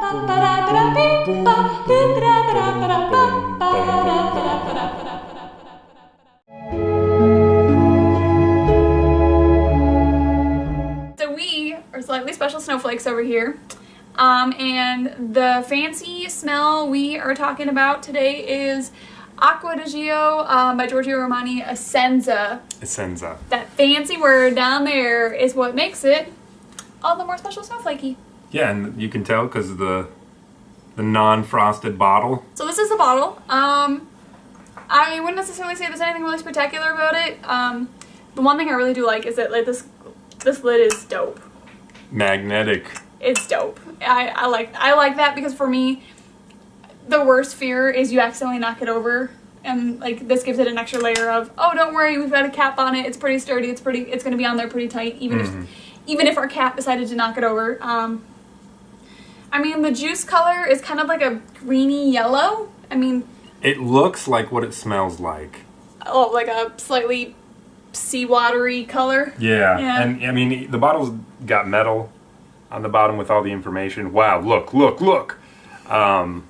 So we are slightly special snowflakes over here. And the fancy smell we are talking about today is Acqua di Gio by Giorgio Armani Essenza. Essenza. That fancy word down there is what makes it all the more special snowflakey. Yeah, and you can tell because of the non-frosted bottle. So this is the bottle. I wouldn't necessarily say there's anything really spectacular about it. The one thing I really do like is that like this lid is dope. Magnetic. It's dope. I like that because for me, the worst fear is you accidentally knock it over, and like this gives it an extra layer of, oh, don't worry, we've got a cap on it. It's pretty sturdy. It's going to be on there pretty tight, even if our cat decided to knock it over. I mean, the juice color is kind of like a greeny yellow. I mean, it looks like what it smells like. Oh, like a slightly seawatery color. Yeah, and I mean the bottle's got metal on the bottom with all the information. Wow, look. I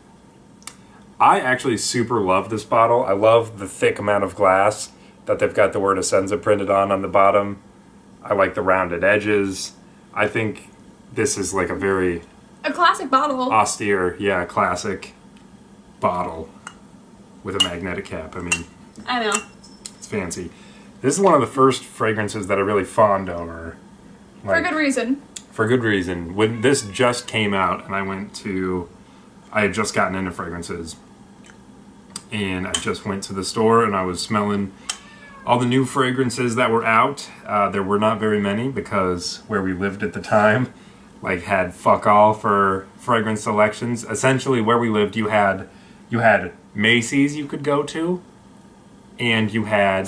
actually super love this bottle. I love the thick amount of glass that they've got the word Essenza printed on the bottom. I like the rounded edges. I think this is like a classic bottle. Austere, classic bottle with a magnetic cap. I mean, I know. It's fancy. This is one of the first fragrances that I really fawned over. For good reason. For good reason. When this just came out and I had just gotten into fragrances, and I just went to the store and I was smelling all the new fragrances that were out. There were not very many because where we lived at the time had fuck all for fragrance selections. Essentially where we lived you had Macy's you could go to, and you had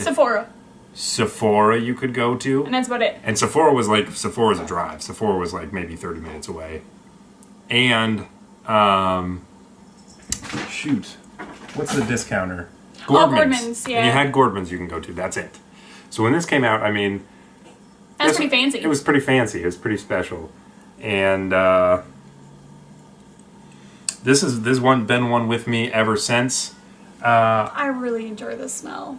Sephora you could go to. And that's about it. And Sephora's a drive. Sephora was like maybe 30 minutes away. And, what's the discounter? Gordman's, yeah. And you had Gordman's you can go to. That's it. So when this came out, I mean... That was pretty fancy. It was pretty fancy. It was pretty special. And, this one been one with me ever since. I really enjoy the smell.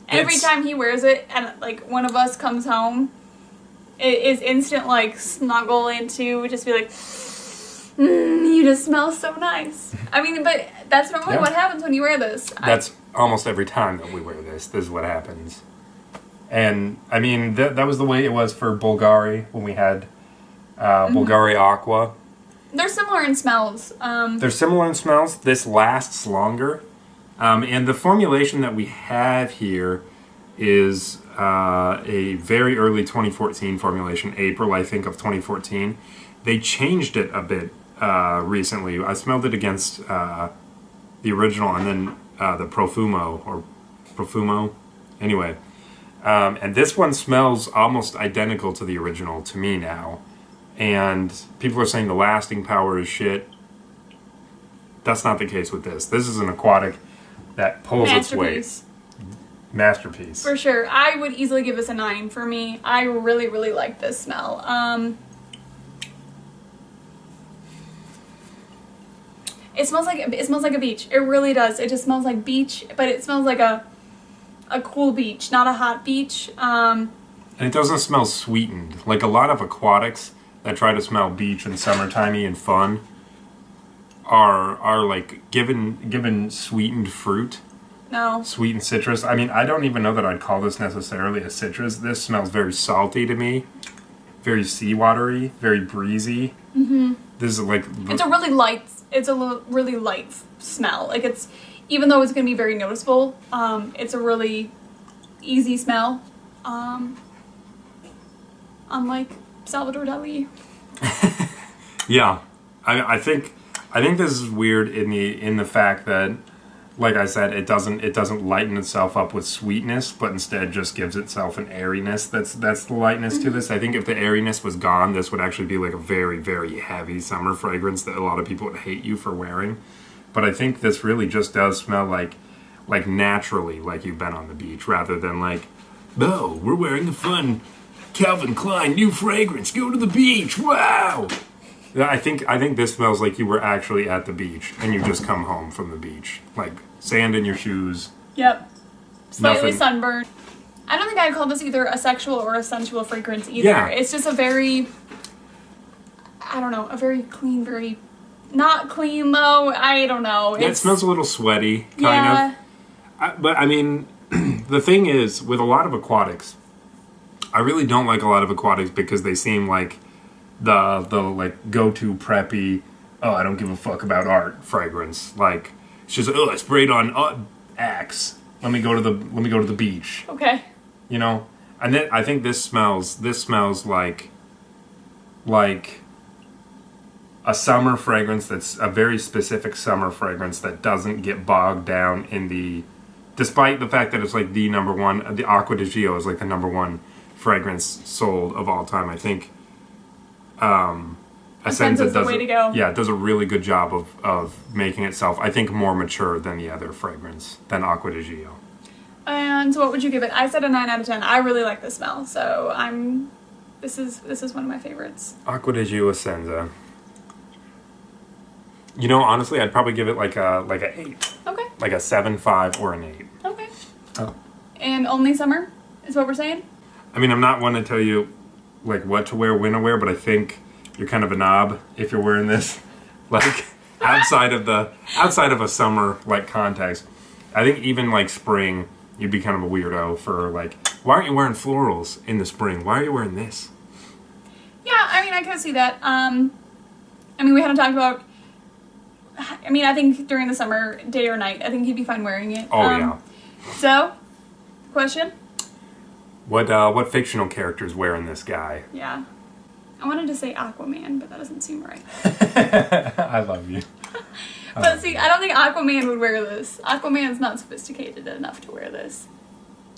Every time he wears it and like one of us comes home, it is instant like snuggle into, just be like, you just smell so nice. I mean, but that's normally what happens when you wear this. That's almost every time that we wear this. This is what happens. And I mean, that was the way it was for Bulgari when we had Bulgari Aqua. They're similar in smells. This lasts longer. And the formulation that we have here is a very early 2014 formulation, April, I think, of 2014. They changed it a bit recently. I smelled it against the original and then the Profumo. Anyway, and this one smells almost identical to the original to me now. And people are saying the lasting power is shit. That's not the case with this. This is an aquatic that pulls its weight. Masterpiece. For sure. I would easily give this a 9 for me. I really, really like this smell. It smells like a beach. It really does. It just smells like beach, but it smells like a cool beach, not a hot beach. And it doesn't smell sweetened. Like a lot of aquatics that try to smell beach and summertimey and fun are like given sweetened fruit. No. Sweetened citrus. I mean, I don't even know that I'd call this necessarily a citrus. This smells very salty to me. Very seawatery, very breezy. Mm-hmm. This is like... It's a really light smell. Like it's, even though it's going to be very noticeable, it's a really easy smell. Unlike Salvador Dali. Yeah. I think this is weird in the fact that, like I said, it doesn't lighten itself up with sweetness, but instead just gives itself an airiness. That's the lightness to this. I think if the airiness was gone, this would actually be like a very, very heavy summer fragrance that a lot of people would hate you for wearing. But I think this really just does smell like naturally, like you've been on the beach, rather than like, oh, we're wearing a fun Calvin Klein new fragrance. Go to the beach. Wow. I think this smells like you were actually at the beach and you just come home from the beach. Like sand in your shoes. Yep. Slightly Nothing. sunburned. I don't think I'd call this either a sexual or a sensual fragrance either. Yeah. It's just a very, I don't know, a very clean, very, not clean though. I don't know. Yeah, it smells a little sweaty, kind of. But I mean, the thing is, with a lot of aquatics, I really don't like a lot of aquatics because they seem like the like go-to preppy, oh, I don't give a fuck about art fragrance. Like it's just, oh, I sprayed on Axe. Let me go to the beach. Okay. You know, and then I think this smells like a summer fragrance that's a very specific summer fragrance that doesn't get bogged down in the, despite the fact that it's like the number one, the Acqua di Gio is like the number one fragrance sold of all time. I think Essenza the way to go. Yeah, it does a really good job of making itself, I think, more mature than the other fragrance, than Acqua di Gio. And so what would you give it? I said a 9 out of 10. I really like the smell, so this is one of my favorites. Acqua di Gio Essenza. You know, honestly, I'd probably give it like a 8. Okay. Like a 7.5 or an 8. Okay. Oh. And only summer is what we're saying? I mean, I'm not one to tell you like what to wear, when to wear, but I think you're kind of a knob if you're wearing this. Like outside of a summer like context. I think even like spring, you'd be kind of a weirdo for like, why aren't you wearing florals in the spring? Why are you wearing this? Yeah, I mean, I can see that. I mean, we haven't talked about, I mean, I think during the summer, day or night, I think he'd be fine wearing it. Oh, yeah. So, question? What fictional character's wearing this guy? Yeah. I wanted to say Aquaman, but that doesn't seem right. I love you. But see, I don't think Aquaman would wear this. Aquaman's not sophisticated enough to wear this.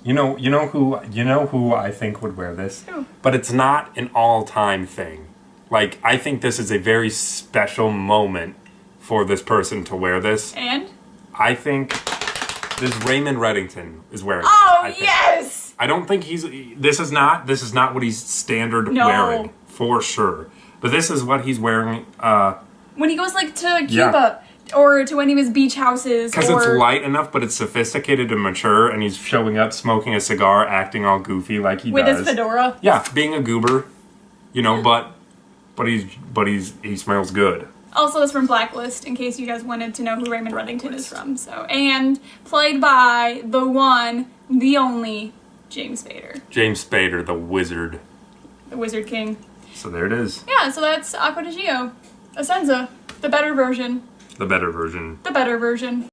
You know who I think would wear this? Who? But it's not an all-time thing. Like, I think this is a very special moment for this person to wear this. And? I think this Raymond Reddington is wearing Oh, this, yes! I don't think this is not what he's standard wearing, for sure. But this is what he's wearing, when he goes, like, to Cuba, or to any of his beach houses, because it's light enough, but it's sophisticated and mature, and he's showing up, smoking a cigar, acting all goofy like he with does. his fedora. Yeah, being a goober, you know, but he smells good. Also, it's from Blacklist, in case you guys wanted to know who Raymond Reddington is from. So, and played by the one, the only, James Spader. James Spader, the wizard. The Wizard King. So there it is. Yeah, so that's Acqua di Gio. Essenza. The better version. The better version. The better version.